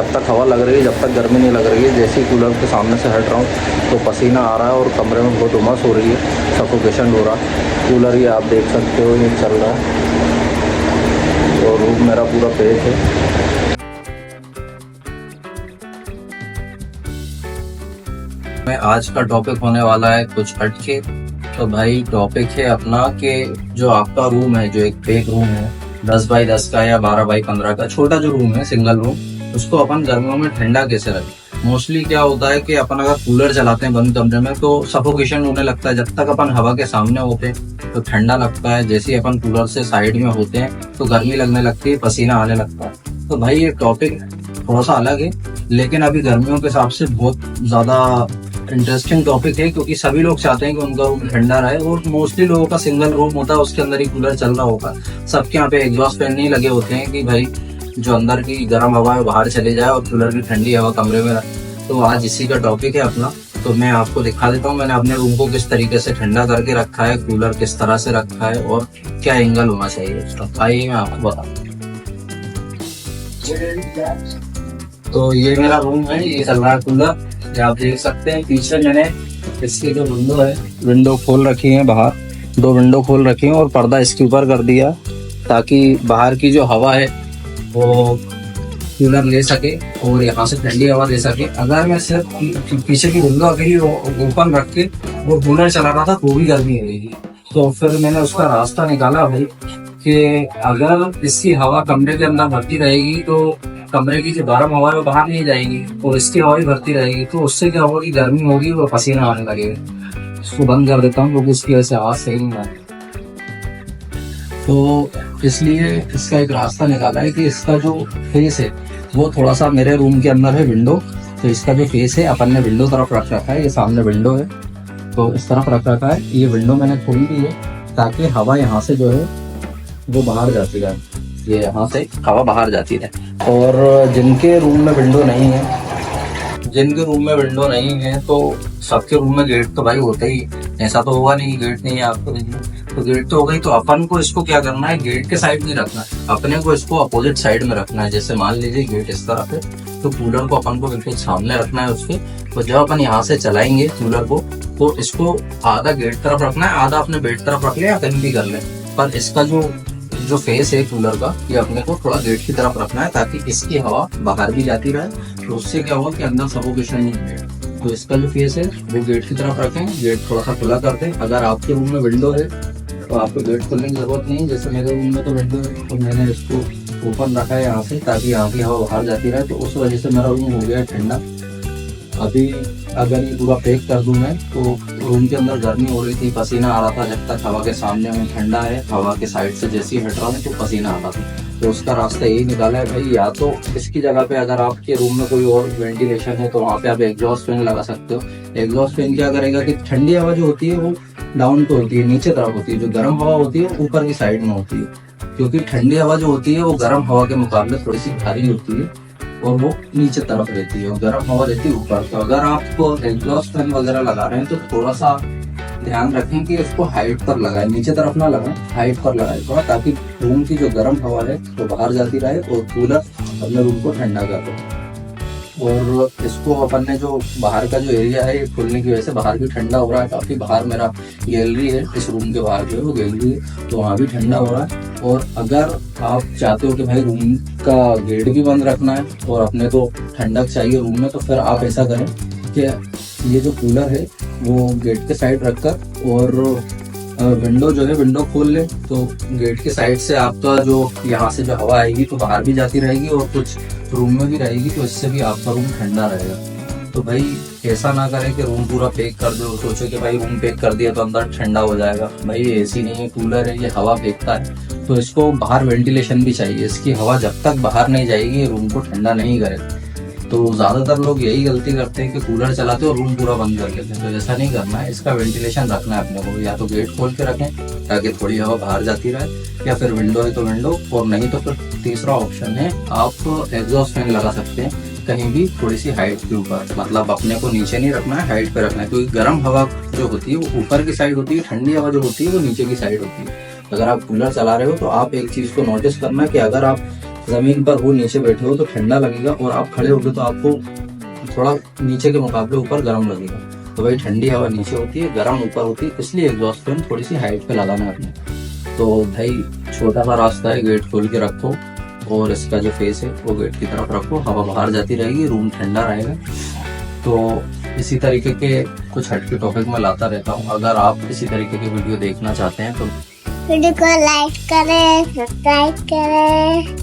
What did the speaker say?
जब तक हवा लग रही है, जब तक गर्मी नहीं लग रही है, जैसे ही कूलर के सामने से हट रहा हूँ तो पसीना आ रहा है और कमरे में बहुत उमस हो रही है, सफोकेशन हो रहा है। कूलर ये आप देख सकते हो, ये चल रहा है और रूम मेरा पूरा पैक है। मैं आज का टॉपिक होने वाला है कुछ हटके। तो भाई टॉपिक है अपना कि जो आपका रूम है, जो एक पैक रूम है 10 बाई 10 का या 12 बाई 15 का छोटा जो रूम है सिंगल रूम, उसको अपन गर्मियों में ठंडा कैसे रखें। मोस्टली क्या होता है कि अपन अगर कूलर चलाते हैं बंद कमरे में तो सफोकेशन होने लगता है। जब तक अपन हवा के सामने होते हैं तो ठंडा लगता है, जैसे ही अपन कूलर से साइड में होते हैं तो गर्मी लगने लगती है, पसीना आने लगता है। तो भाई ये टॉपिक थोड़ा सा अलग है, लेकिन अभी गर्मियों के हिसाब से बहुत ज्यादा इंटरेस्टिंग टॉपिक है, क्योंकि सभी लोग चाहते हैं कि उनका रूम ठंडा रहे और मोस्टली लोगों का सिंगल रूम होता है, उसके अंदर ही कूलर चल रहा होगा। सबके यहाँ पे एग्जॉस्ट फैन नहीं लगे होते हैं कि भाई जो अंदर की गर्म हवा है बाहर चले जाए और कूलर की ठंडी हवा कमरे में रहे। तो आज इसी का टॉपिक है अपना। तो मैं आपको दिखा देता हूँ मैंने अपने रूम को किस तरीके से ठंडा करके रखा है, कूलर किस तरह से रखा है और क्या एंगल होना चाहिए उसका। आइए मैं आपको बताऊँ। तो ये मेरा रूम है, ये चल रहा है कूलर, आप देख सकते हैं। पीछे मैंने इसकी जो विंडो है, विंडो खोल रखी है, बाहर 2 विंडो खोल रखी है और पर्दा इसके ऊपर कर दिया ताकि बाहर की जो हवा है वो कूलर ले सके और यहाँ से ठंडी हवा ले सके। अगर मैं सिर्फ पीछे की विंडो अभी ओपन रख के वो कूलर चला रहा था तो भी गर्मी रहेगी। तो फिर मैंने उसका रास्ता निकाला भाई कि अगर इसकी हवा कमरे के अंदर भरती रहेगी तो कमरे की जो गर्म हवा है वो बाहर नहीं जाएगी और इसकी हवा भी भरती रहेगी, तो उससे क्या होगा कि गर्मी होगी और पसीना आने लगेगा। इसको बंद कर देता हूँ क्योंकि इसकी वजह से आवाज सही नहीं आती। तो इसलिए इसका एक रास्ता निकाला है कि इसका जो फेस है वो थोड़ा सा मेरे रूम के अंदर है विंडो, तो इसका जो फेस है अपन ने विंडो तरफ रख रखा है। ये सामने विंडो है तो इस तरफ रख रखा है। ये विंडो मैंने खोली दी है ताकि हवा यहाँ से जो है वो बाहर जाती है, ये यहाँ से हवा बाहर जाती है। और जिनके रूम में विंडो नहीं है, जिनके रूम में विंडो नहीं है तो सबके रूम में गेट तो भाई होता ही, ऐसा तो होगा नहीं गेट नहीं है आपको, तो गेट तो हो गई। तो अपन को इसको क्या करना है, गेट के साइड नहीं रखना है, अपने को इसको अपोजिट साइड में रखना है। जैसे मान लीजिए गेट इस तरफ है तो कूलर को अपन को बिल्कुल सामने रखना है उसके। तो जब अपन यहाँ से चलाएंगे कूलर को तो इसको आधा गेट तरफ रखना है, आधा अपने बेड तरफ रख ले या कहीं भी कर ले, पर इसका जो फेस है कूलर का ये अपने को थोड़ा गेट की तरफ रखना है ताकि इसकी हवा बाहर भी जाती रहे। तो उससे क्या होगा कि अंदर सफोकेशन नहीं है। तो इसका जो फेस है वो गेट की तरफ रखें, गेट थोड़ा सा खुला कर दें। अगर आपके रूम में विंडो है तो आपको गेट खोलने की जरूरत नहीं है। जैसे मेरे रूम में तो विंडो है तो मैंने इसको ओपन रखा है यहाँ से ताकि यहाँ की हवा बाहर जाती रहे। तो उस वजह से मेरा रूम हो गया ठंडा। अभी अगर ये पूरा पैक कर दूं मैं तो रूम के अंदर गर्मी हो रही थी, पसीना आ रहा था। जब तक हवा के सामने में ठंडा है, हवा के साइड से जैसे ही हट रहा है तो पसीना आ रहा था। तो उसका रास्ता यही निकाला है भाई, या तो इसकी जगह पे अगर आपके रूम में कोई और वेंटिलेशन है तो वहाँ पे आप एग्जॉस्ट फैन लगा सकते हो। एग्जॉस्ट फैन क्या करेगा कि ठंडी हवा जो होती है वो डाउन पे होती है, नीचे तरफ होती है, जो गर्म हवा होती है ऊपर की साइड में होती है। क्योंकि ठंडी हवा जो होती है वो गर्म हवा के मुकाबले थोड़ी सी भारी होती है और वो नीचे तरफ रहती है और गर्म हवा रहती है ऊपर। तो अगर आप एग्जॉस्ट फैन वगैरह लगा रहे हैं तो थोड़ा सा ध्यान रखें कि इसको हाइट पर लगाएं, नीचे तरफ ना लगाएं, हाइट पर लगाएं थोड़ा, ताकि रूम की जो गर्म हवा है वो बाहर जाती रहे और कूलर अपने रूम को ठंडा कर दे। और इसको अपन ने जो बाहर का जो एरिया है ये खुलने की वजह से बाहर भी ठंडा हो रहा है काफी। बाहर मेरा गैलरी है, इस रूम के बाहर जो है वो गैलरी है तो वहाँ भी ठंडा हो रहा है। और अगर आप चाहते हो कि भाई रूम का गेट भी बंद रखना है और अपने को ठंडक चाहिए रूम में, तो फिर आप ऐसा करें कि ये जो कूलर है वो गेट के साइड रखकर और विंडो जो है विंडो खोल ले तो गेट के साइड से आपका जो यहाँ से जो हवा आएगी तो बाहर भी जाती रहेगी और कुछ रूम में भी रहेगी, तो इससे भी आपका रूम ठंडा रहेगा। तो भाई ऐसा ना करें कि रूम पूरा पैक कर दो, सोचो कि भाई रूम पैक कर दिया तो अंदर ठंडा हो जाएगा। भाई एसी नहीं है, कूलर है, ये हवा फेंकता है तो इसको बाहर वेंटिलेशन भी चाहिए। इसकी हवा जब तक बाहर नहीं जाएगी रूम को ठंडा नहीं करेगा। तो ज्यादातर लोग यही गलती करते हैं कि कूलर चलाते हैं और रूम पूरा बंद कर लेते हैं। तो ऐसा नहीं करना है, इसका वेंटिलेशन रखना है अपने को। या तो गेट खोल के रखें ताकि थोड़ी हवा बाहर जाती रहे, या फिर विंडो है तो विंडो, और नहीं तो फिर तीसरा ऑप्शन है आप एग्जॉस्ट फैन लगा सकते हैं कहीं भी थोड़ी सी हाइट के ऊपर। मतलब अपने को नीचे नहीं रखना है, हाइट पे रखना है, क्योंकि गर्म हवा जो होती है वो ऊपर की साइड होती है, ठंडी हवा जो होती है वो नीचे की साइड होती है। अगर आप कूलर चला रहे हो तो आप एक चीज को नोटिस करना है कि अगर आप जमीन पर हो, नीचे बैठे हो तो ठंडा लगेगा, और आप खड़े होगे तो आपको थोड़ा नीचे के मुकाबले ऊपर गर्म लगेगा। तो भाई ठंडी हवा नीचे होती है, गर्म ऊपर होती है, इसलिए एग्जॉस्ट फैन थोड़ी सी हाइट पे लगाना है अपने। तो भाई छोटा सा रास्ता है, गेट खोल के रखो और इसका जो फेस है वो गेट की तरफ रखो, हवा बाहर जाती रहेगी, रूम ठंडा रहेगा। तो इसी तरीके के कुछ हटके टॉपिक में लाता रहता हूँ। अगर आप इसी तरीके की वीडियो देखना चाहते हैं तो वीडियो को लाइक करें, सब्सक्राइब करें।